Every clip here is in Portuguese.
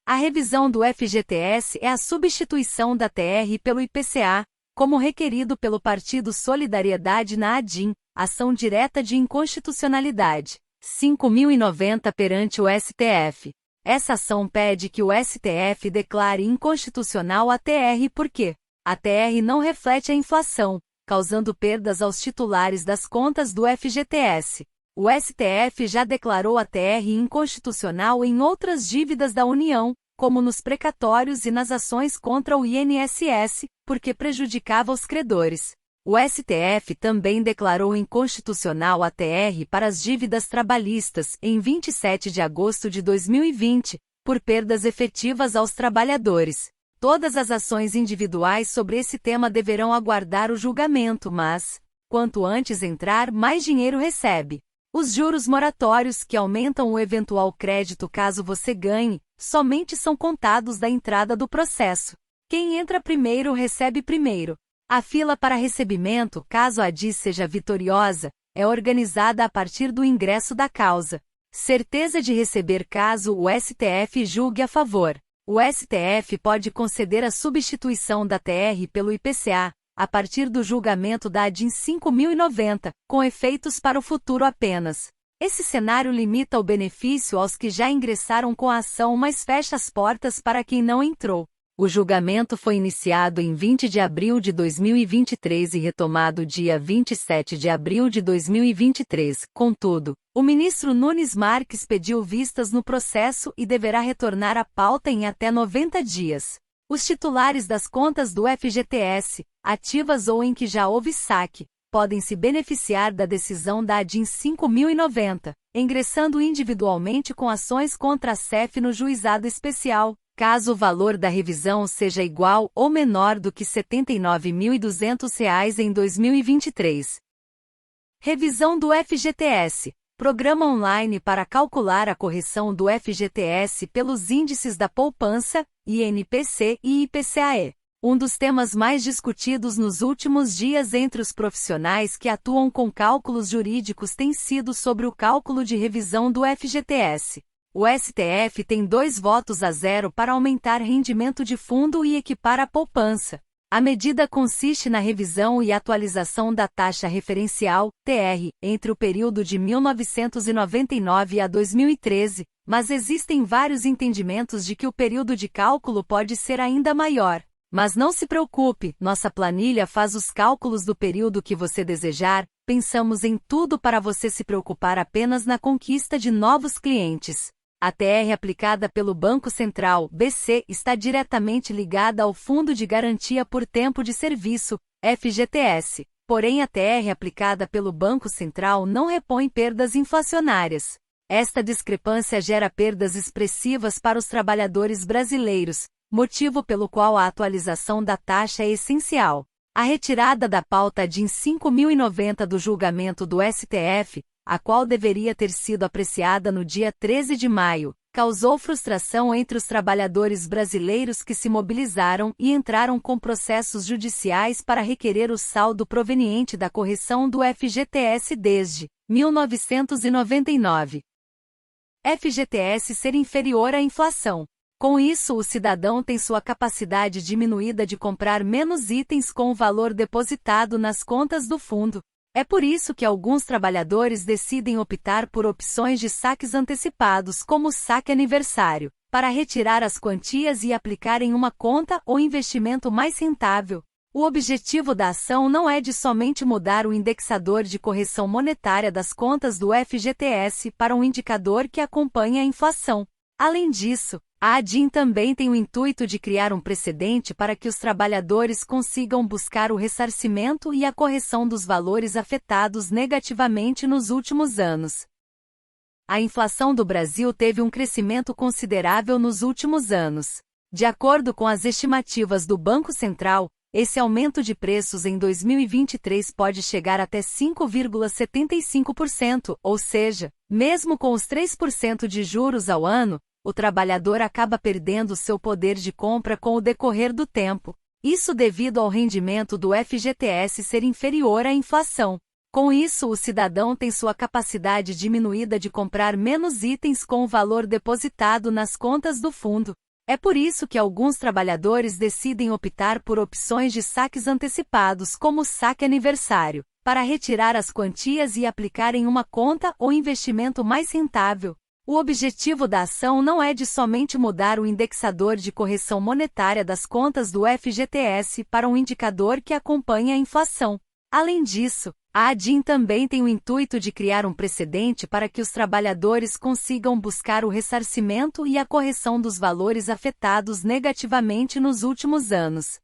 A revisão do FGTS é a substituição da TR pelo IPCA, como requerido pelo Partido Solidariedade na ADIM, ação direta de inconstitucionalidade 5.090 perante o STF. Essa ação pede que o STF declare inconstitucional a TR porque a TR não reflete a inflação, causando perdas aos titulares das contas do FGTS. O STF já declarou a TR inconstitucional em outras dívidas da União, como nos precatórios e nas ações contra o INSS, porque prejudicava os credores. O STF também declarou inconstitucional a TR para as dívidas trabalhistas em 27 de agosto de 2020, por perdas efetivas aos trabalhadores. Todas as ações individuais sobre esse tema deverão aguardar o julgamento, mas, quanto antes entrar, mais dinheiro recebe. Os juros moratórios que aumentam o eventual crédito caso você ganhe, somente são contados da entrada do processo. Quem entra primeiro recebe primeiro. A fila para recebimento, caso a DI seja vitoriosa, é organizada a partir do ingresso da causa. Certeza de receber caso o STF julgue a favor. O STF pode conceder a substituição da TR pelo IPCA, a partir do julgamento da ADIM 5.090, com efeitos para o futuro apenas. Esse cenário limita o benefício aos que já ingressaram com a ação, mas fecha as portas para quem não entrou. O julgamento foi iniciado em 20 de abril de 2023 e retomado dia 27 de abril de 2023. Contudo, o ministro Nunes Marques pediu vistas no processo e deverá retornar à pauta em até 90 dias. Os titulares das contas do FGTS, ativas ou em que já houve saque, podem se beneficiar da decisão da ADIM 5.090, ingressando individualmente com ações contra a SEF no juizado especial, caso o valor da revisão seja igual ou menor do que R$ 79.200 em 2023. Revisão do FGTS. Programa online para calcular a correção do FGTS pelos índices da poupança, INPC e IPCAE. Um dos temas mais discutidos nos últimos dias entre os profissionais que atuam com cálculos jurídicos tem sido sobre o cálculo de revisão do FGTS. O STF tem 2 votos a 0 para aumentar rendimento de fundo e equipar a poupança. A medida consiste na revisão e atualização da taxa referencial, TR, entre o período de 1999 a 2013, mas existem vários entendimentos de que o período de cálculo pode ser ainda maior. Mas não se preocupe, nossa planilha faz os cálculos do período que você desejar, pensamos em tudo para você se preocupar apenas na conquista de novos clientes. A TR aplicada pelo Banco Central, BC, está diretamente ligada ao Fundo de Garantia por Tempo de Serviço, FGTS. Porém, a TR aplicada pelo Banco Central não repõe perdas inflacionárias. Esta discrepância gera perdas expressivas para os trabalhadores brasileiros, motivo pelo qual a atualização da taxa é essencial. A retirada da pauta ADIM 5.090 do julgamento do STF, a qual deveria ter sido apreciada no dia 13 de maio, causou frustração entre os trabalhadores brasileiros que se mobilizaram e entraram com processos judiciais para requerer o saldo proveniente da correção do FGTS desde 1999. FGTS ser inferior à inflação. Com isso, o cidadão tem sua capacidade diminuída de comprar menos itens com o valor depositado nas contas do fundo. É por isso que alguns trabalhadores decidem optar por opções de saques antecipados, como o saque aniversário, para retirar as quantias e aplicar em uma conta ou investimento mais rentável. O objetivo da ação não é de somente mudar o indexador de correção monetária das contas do FGTS para um indicador que acompanhe a inflação. Além disso, a ADIM também tem o intuito de criar um precedente para que os trabalhadores consigam buscar o ressarcimento e a correção dos valores afetados negativamente nos últimos anos. A inflação do Brasil teve um crescimento considerável nos últimos anos. De acordo com as estimativas do Banco Central, esse aumento de preços em 2023 pode chegar até 5,75%, ou seja, mesmo com os 3% de juros ao ano, o trabalhador acaba perdendo seu poder de compra com o decorrer do tempo. Isso devido ao rendimento do FGTS ser inferior à inflação. Com isso, o cidadão tem sua capacidade diminuída de comprar menos itens com o valor depositado nas contas do fundo. É por isso que alguns trabalhadores decidem optar por opções de saques antecipados, como o saque aniversário, para retirar as quantias e aplicar em uma conta ou investimento mais rentável. O objetivo da ação não é de somente mudar o indexador de correção monetária das contas do FGTS para um indicador que acompanha a inflação. Além disso, a ADIM também tem o intuito de criar um precedente para que os trabalhadores consigam buscar o ressarcimento e a correção dos valores afetados negativamente nos últimos anos.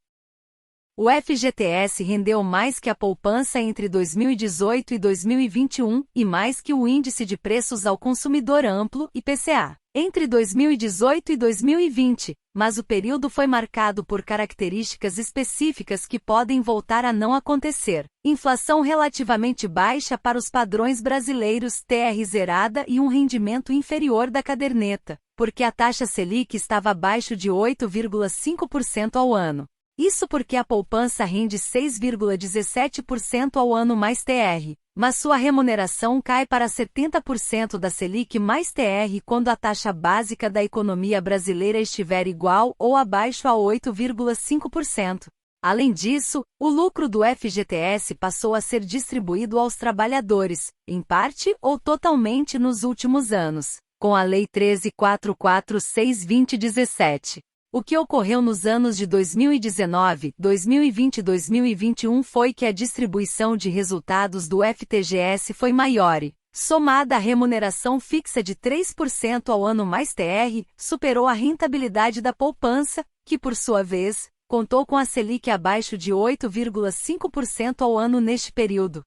O FGTS rendeu mais que a poupança entre 2018 e 2021 e mais que o Índice de Preços ao Consumidor Amplo, IPCA, entre 2018 e 2020, mas o período foi marcado por características específicas que podem voltar a não acontecer. Inflação relativamente baixa para os padrões brasileiros, TR zerada e um rendimento inferior da caderneta, porque a taxa Selic estava abaixo de 8,5% ao ano. Isso porque a poupança rende 6,17% ao ano mais TR, mas sua remuneração cai para 70% da Selic mais TR quando a taxa básica da economia brasileira estiver igual ou abaixo a 8,5%. Além disso, o lucro do FGTS passou a ser distribuído aos trabalhadores, em parte ou totalmente nos últimos anos, com a Lei 13.446/2017. O que ocorreu nos anos de 2019, 2020 e 2021 foi que a distribuição de resultados do FGTS foi maior e, somada à remuneração fixa de 3% ao ano mais TR, superou a rentabilidade da poupança, que por sua vez, contou com a Selic abaixo de 8,5% ao ano neste período.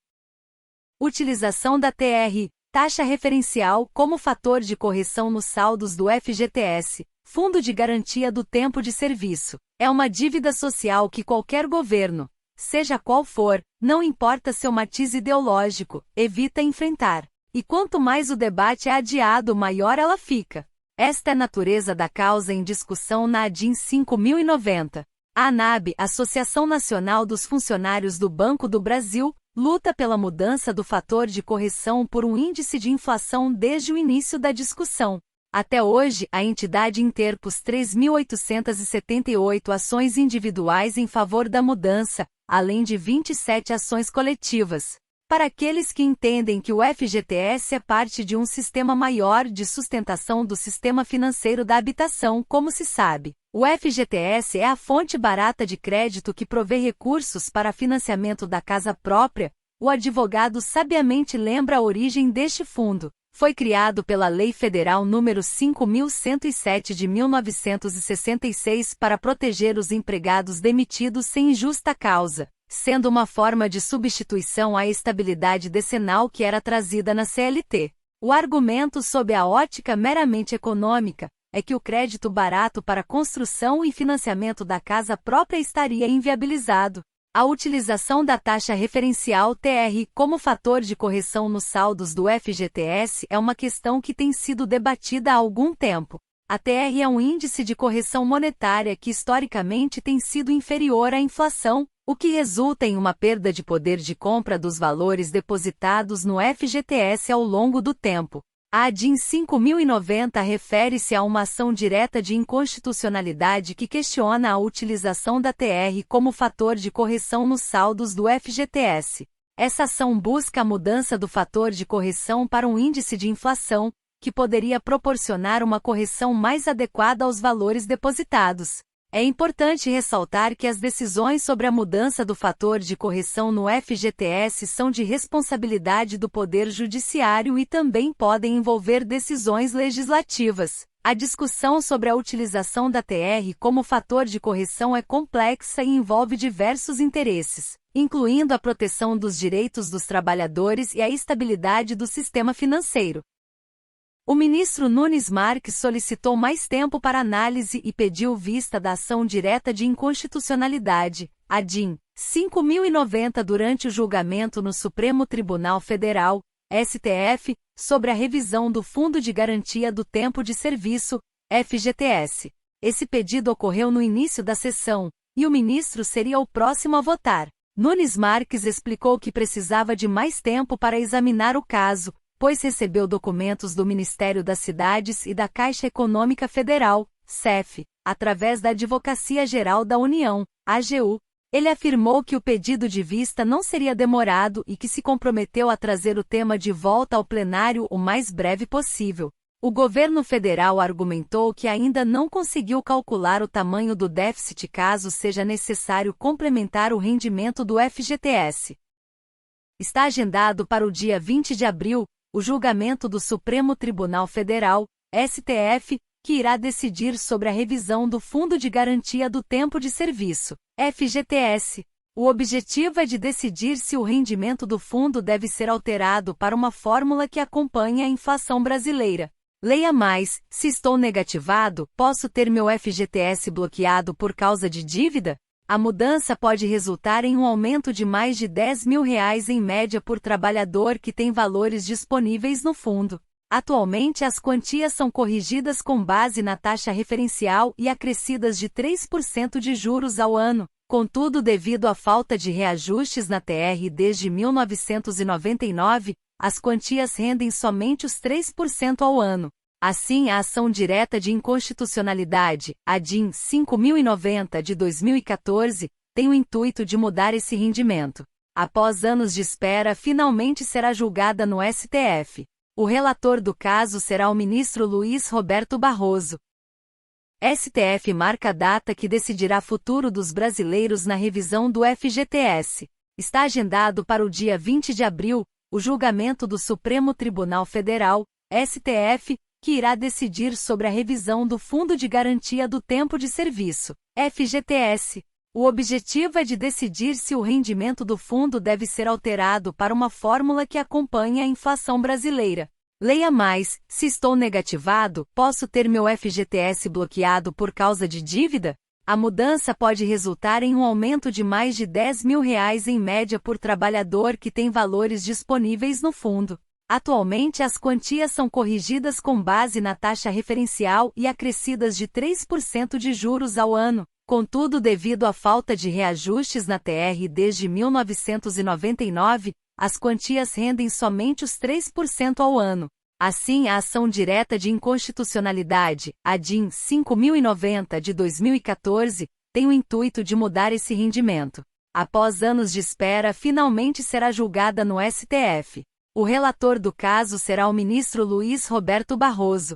Utilização da TR, taxa referencial, como fator de correção nos saldos do FGTS. Fundo de Garantia do Tempo de Serviço. É uma dívida social que qualquer governo, seja qual for, não importa seu matiz ideológico, evita enfrentar. E quanto mais o debate é adiado, maior ela fica. Esta é a natureza da causa em discussão na ADIM 5090. A ANAB, Associação Nacional dos Funcionários do Banco do Brasil, luta pela mudança do fator de correção por um índice de inflação desde o início da discussão. Até hoje, a entidade interpôs 3.878 ações individuais em favor da mudança, além de 27 ações coletivas. Para aqueles que entendem que o FGTS é parte de um sistema maior de sustentação do sistema financeiro da habitação, como se sabe, o FGTS é a fonte barata de crédito que provê recursos para financiamento da casa própria. O advogado sabiamente lembra a origem deste fundo. Foi criado pela Lei Federal nº 5.107 de 1966 para proteger os empregados demitidos sem justa causa, sendo uma forma de substituição à estabilidade decenal que era trazida na CLT. O argumento sob a ótica meramente econômica é que o crédito barato para construção e financiamento da casa própria estaria inviabilizado. A utilização da taxa referencial TR como fator de correção nos saldos do FGTS é uma questão que tem sido debatida há algum tempo. A TR é um índice de correção monetária que historicamente tem sido inferior à inflação, o que resulta em uma perda de poder de compra dos valores depositados no FGTS ao longo do tempo. A ADIM 5090 refere-se a uma ação direta de inconstitucionalidade que questiona a utilização da TR como fator de correção nos saldos do FGTS. Essa ação busca a mudança do fator de correção para um índice de inflação, que poderia proporcionar uma correção mais adequada aos valores depositados. É importante ressaltar que as decisões sobre a mudança do fator de correção no FGTS são de responsabilidade do Poder Judiciário e também podem envolver decisões legislativas. A discussão sobre a utilização da TR como fator de correção é complexa e envolve diversos interesses, incluindo a proteção dos direitos dos trabalhadores e a estabilidade do sistema financeiro. O ministro Nunes Marques solicitou mais tempo para análise e pediu vista da ação direta de inconstitucionalidade, ADIM 5090, durante o julgamento no Supremo Tribunal Federal, STF, sobre a revisão do Fundo de Garantia do Tempo de Serviço, FGTS. Esse pedido ocorreu no início da sessão, e o ministro seria o próximo a votar. Nunes Marques explicou que precisava de mais tempo para examinar o caso, pois recebeu documentos do Ministério das Cidades e da Caixa Econômica Federal, CEF, através da Advocacia Geral da União, AGU. Ele afirmou que o pedido de vista não seria demorado e que se comprometeu a trazer o tema de volta ao plenário o mais breve possível. O governo federal argumentou que ainda não conseguiu calcular o tamanho do déficit caso seja necessário complementar o rendimento do FGTS. Está agendado para o dia 20 de abril, o julgamento do Supremo Tribunal Federal, STF, que irá decidir sobre a revisão do Fundo de Garantia do Tempo de Serviço, FGTS. O objetivo é de decidir se o rendimento do fundo deve ser alterado para uma fórmula que acompanhe a inflação brasileira. Leia mais: se estou negativado, posso ter meu FGTS bloqueado por causa de dívida? A mudança pode resultar em um aumento de mais de R$10 mil em média por trabalhador que tem valores disponíveis no fundo. Atualmente as quantias são corrigidas com base na taxa referencial e acrescidas de 3% de juros ao ano. Contudo, devido à falta de reajustes na TR desde 1999, as quantias rendem somente os 3% ao ano. Assim, a ação direta de inconstitucionalidade, a DIN 5090 de 2014, tem o intuito de mudar esse rendimento. Após anos de espera, finalmente será julgada no STF. O relator do caso será o ministro Luiz Roberto Barroso. STF marca a data que decidirá o futuro dos brasileiros na revisão do FGTS. Está agendado para o dia 20 de abril, o julgamento do Supremo Tribunal Federal, STF, que irá decidir sobre a revisão do Fundo de Garantia do Tempo de Serviço, FGTS. O objetivo é de decidir se o rendimento do fundo deve ser alterado para uma fórmula que acompanhe a inflação brasileira. Leia mais: se estou negativado, posso ter meu FGTS bloqueado por causa de dívida? A mudança pode resultar em um aumento de mais de R$10 mil em média por trabalhador que tem valores disponíveis no fundo. Atualmente as quantias são corrigidas com base na taxa referencial e acrescidas de 3% de juros ao ano. Contudo, devido à falta de reajustes na TR desde 1999, as quantias rendem somente os 3% ao ano. Assim, a ação direta de inconstitucionalidade, a DIN 5090 de 2014, tem o intuito de mudar esse rendimento. Após anos de espera, finalmente será julgada no STF. O relator do caso será o ministro Luiz Roberto Barroso.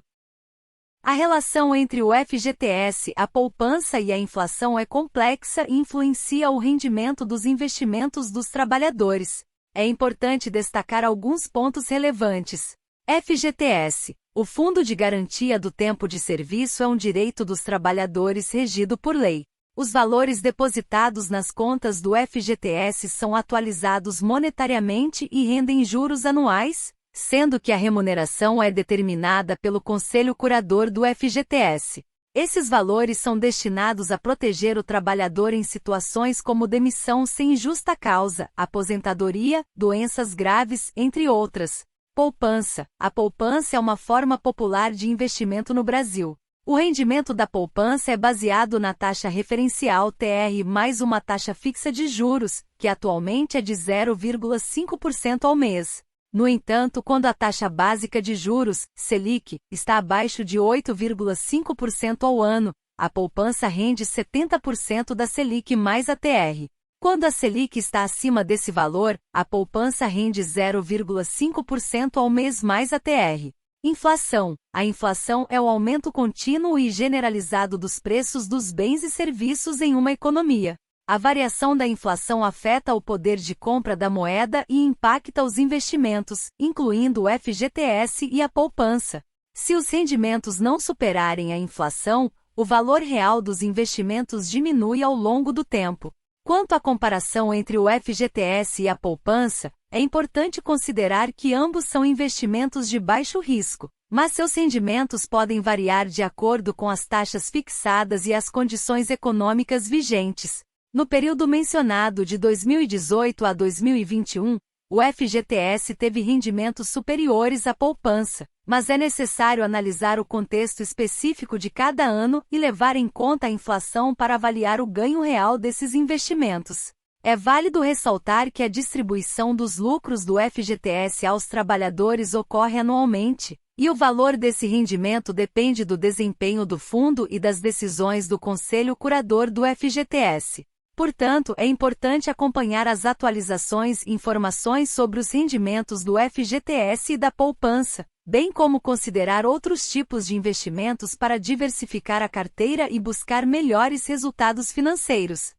A relação entre o FGTS, a poupança e a inflação é complexa e influencia o rendimento dos investimentos dos trabalhadores. É importante destacar alguns pontos relevantes. FGTS. O Fundo de Garantia do Tempo de Serviço é um direito dos trabalhadores regido por lei. Os valores depositados nas contas do FGTS são atualizados monetariamente e rendem juros anuais, sendo que a remuneração é determinada pelo Conselho Curador do FGTS. Esses valores são destinados a proteger o trabalhador em situações como demissão sem justa causa, aposentadoria, doenças graves, entre outras. Poupança. A poupança é uma forma popular de investimento no Brasil. O rendimento da poupança é baseado na taxa referencial TR mais uma taxa fixa de juros, que atualmente é de 0,5% ao mês. No entanto, quando a taxa básica de juros, Selic, está abaixo de 8,5% ao ano, a poupança rende 70% da Selic mais a TR. Quando a Selic está acima desse valor, a poupança rende 0,5% ao mês mais a TR. Inflação. A inflação é o aumento contínuo e generalizado dos preços dos bens e serviços em uma economia. A variação da inflação afeta o poder de compra da moeda e impacta os investimentos, incluindo o FGTS e a poupança. Se os rendimentos não superarem a inflação, o valor real dos investimentos diminui ao longo do tempo. Quanto à comparação entre o FGTS e a poupança, é importante considerar que ambos são investimentos de baixo risco, mas seus rendimentos podem variar de acordo com as taxas fixadas e as condições econômicas vigentes. No período mencionado de 2018 a 2021, o FGTS teve rendimentos superiores à poupança, mas é necessário analisar o contexto específico de cada ano e levar em conta a inflação para avaliar o ganho real desses investimentos. É válido ressaltar que a distribuição dos lucros do FGTS aos trabalhadores ocorre anualmente, e o valor desse rendimento depende do desempenho do fundo e das decisões do Conselho Curador do FGTS. Portanto, é importante acompanhar as atualizações e informações sobre os rendimentos do FGTS e da poupança, bem como considerar outros tipos de investimentos para diversificar a carteira e buscar melhores resultados financeiros.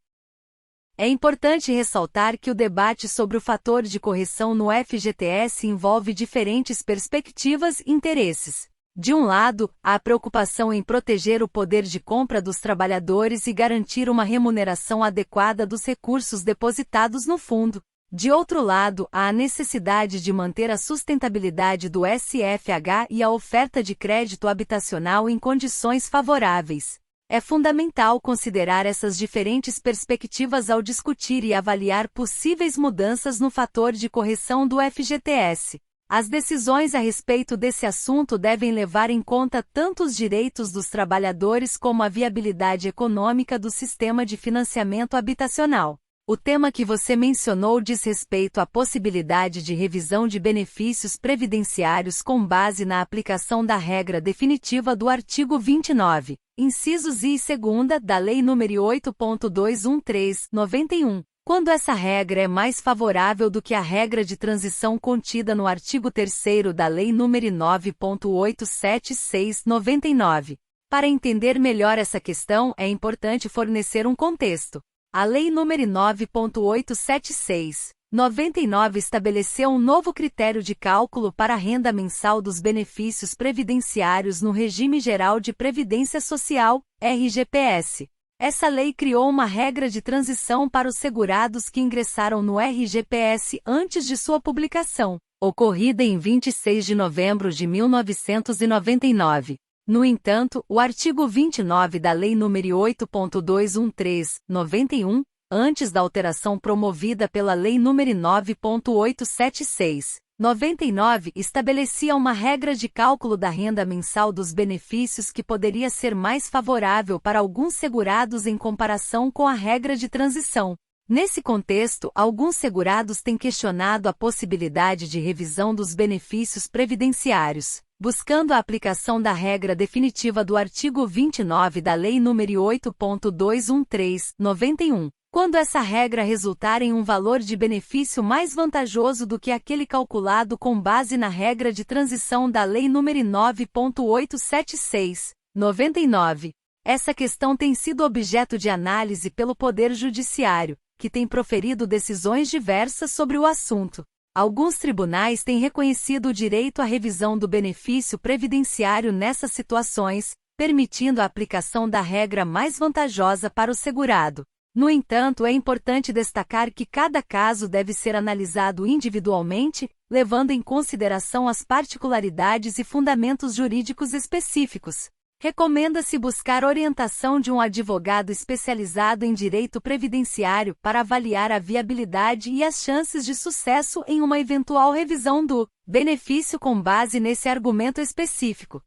É importante ressaltar que o debate sobre o fator de correção no FGTS envolve diferentes perspectivas e interesses. De um lado, há a preocupação em proteger o poder de compra dos trabalhadores e garantir uma remuneração adequada dos recursos depositados no fundo. De outro lado, há a necessidade de manter a sustentabilidade do SFH e a oferta de crédito habitacional em condições favoráveis. É fundamental considerar essas diferentes perspectivas ao discutir e avaliar possíveis mudanças no fator de correção do FGTS. As decisões a respeito desse assunto devem levar em conta tanto os direitos dos trabalhadores como a viabilidade econômica do sistema de financiamento habitacional. O tema que você mencionou diz respeito à possibilidade de revisão de benefícios previdenciários com base na aplicação da regra definitiva do artigo 29, incisos I e 2 da Lei nº 8.213/91, quando essa regra é mais favorável do que a regra de transição contida no artigo 3º da Lei nº 9.876/99. Para entender melhor essa questão, é importante fornecer um contexto. A Lei nº 9.876/99 estabeleceu um novo critério de cálculo para a renda mensal dos benefícios previdenciários no Regime Geral de Previdência Social, RGPS. Essa lei criou uma regra de transição para os segurados que ingressaram no RGPS antes de sua publicação, ocorrida em 26 de novembro de 1999. No entanto, o artigo 29 da Lei nº 8.213/91, antes da alteração promovida pela Lei nº 9.876/99, estabelecia uma regra de cálculo da renda mensal dos benefícios que poderia ser mais favorável para alguns segurados em comparação com a regra de transição. Nesse contexto, alguns segurados têm questionado a possibilidade de revisão dos benefícios previdenciários, buscando a aplicação da regra definitiva do artigo 29 da Lei nº 8.213/91, quando essa regra resultar em um valor de benefício mais vantajoso do que aquele calculado com base na regra de transição da Lei nº 9.876/99. Essa questão tem sido objeto de análise pelo Poder Judiciário, que tem proferido decisões diversas sobre o assunto. Alguns tribunais têm reconhecido o direito à revisão do benefício previdenciário nessas situações, permitindo a aplicação da regra mais vantajosa para o segurado. No entanto, é importante destacar que cada caso deve ser analisado individualmente, levando em consideração as particularidades e fundamentos jurídicos específicos. Recomenda-se buscar orientação de um advogado especializado em direito previdenciário para avaliar a viabilidade e as chances de sucesso em uma eventual revisão do benefício com base nesse argumento específico.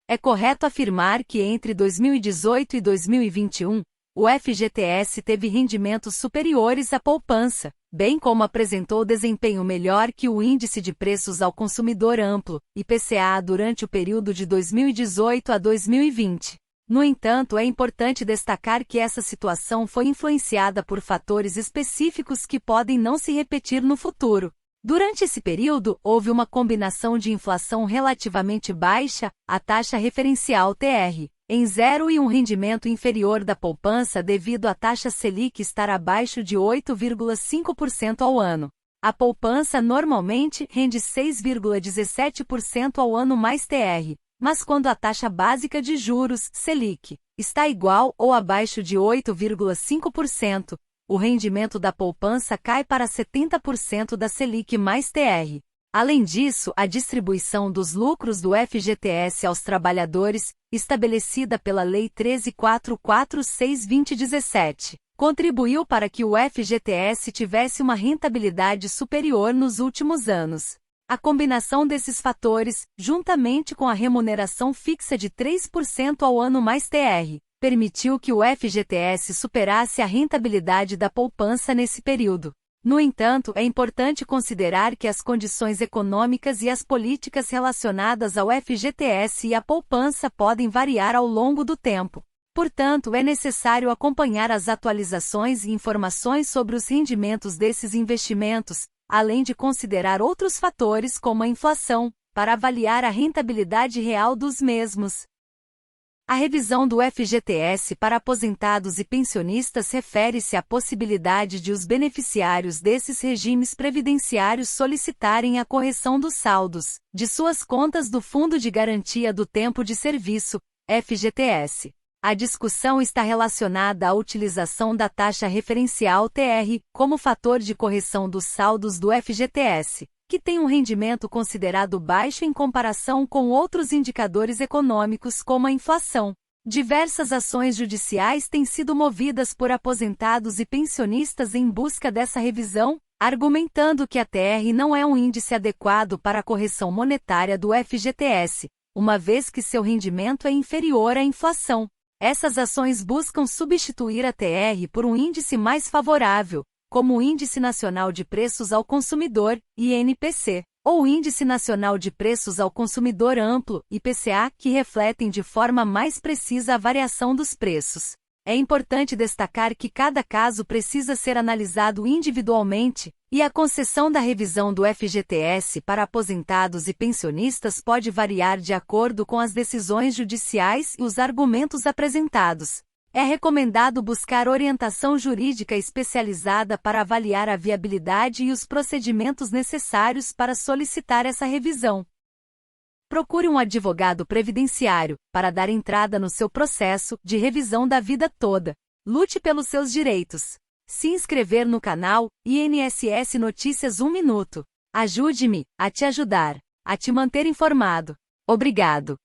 É correto afirmar que entre 2018 e 2021, o FGTS teve rendimentos superiores à poupança, bem como apresentou desempenho melhor que o Índice de Preços ao Consumidor Amplo, IPCA, durante o período de 2018 a 2020. No entanto, é importante destacar que essa situação foi influenciada por fatores específicos que podem não se repetir no futuro. Durante esse período, houve uma combinação de inflação relativamente baixa, a taxa referencial TR, em zero e um rendimento inferior da poupança devido à taxa Selic estar abaixo de 8,5% ao ano. A poupança normalmente rende 6,17% ao ano mais TR, mas quando a taxa básica de juros, Selic, está igual ou abaixo de 8,5%, o rendimento da poupança cai para 70% da Selic mais TR. Além disso, a distribuição dos lucros do FGTS aos trabalhadores, estabelecida pela Lei 13.446/2017, contribuiu para que o FGTS tivesse uma rentabilidade superior nos últimos anos. A combinação desses fatores, juntamente com a remuneração fixa de 3% ao ano mais TR, permitiu que o FGTS superasse a rentabilidade da poupança nesse período. No entanto, é importante considerar que as condições econômicas e as políticas relacionadas ao FGTS e à poupança podem variar ao longo do tempo. Portanto, é necessário acompanhar as atualizações e informações sobre os rendimentos desses investimentos, além de considerar outros fatores como a inflação, para avaliar a rentabilidade real dos mesmos. A revisão do FGTS para aposentados e pensionistas refere-se à possibilidade de os beneficiários desses regimes previdenciários solicitarem a correção dos saldos de suas contas do Fundo de Garantia do Tempo de Serviço, FGTS. A discussão está relacionada à utilização da taxa referencial TR como fator de correção dos saldos do FGTS, que tem um rendimento considerado baixo em comparação com outros indicadores econômicos como a inflação. Diversas ações judiciais têm sido movidas por aposentados e pensionistas em busca dessa revisão, argumentando que a TR não é um índice adequado para a correção monetária do FGTS, uma vez que seu rendimento é inferior à inflação. Essas ações buscam substituir a TR por um índice mais favorável, como o Índice Nacional de Preços ao Consumidor, INPC, ou o Índice Nacional de Preços ao Consumidor Amplo, IPCA, que refletem de forma mais precisa a variação dos preços. É importante destacar que cada caso precisa ser analisado individualmente, e a concessão da revisão do FGTS para aposentados e pensionistas pode variar de acordo com as decisões judiciais e os argumentos apresentados. É recomendado buscar orientação jurídica especializada para avaliar a viabilidade e os procedimentos necessários para solicitar essa revisão. Procure um advogado previdenciário para dar entrada no seu processo de revisão da vida toda. Lute pelos seus direitos. Se inscrever no canal INSS Notícias 1 Minuto. Ajude-me a te ajudar, a te manter informado. Obrigado.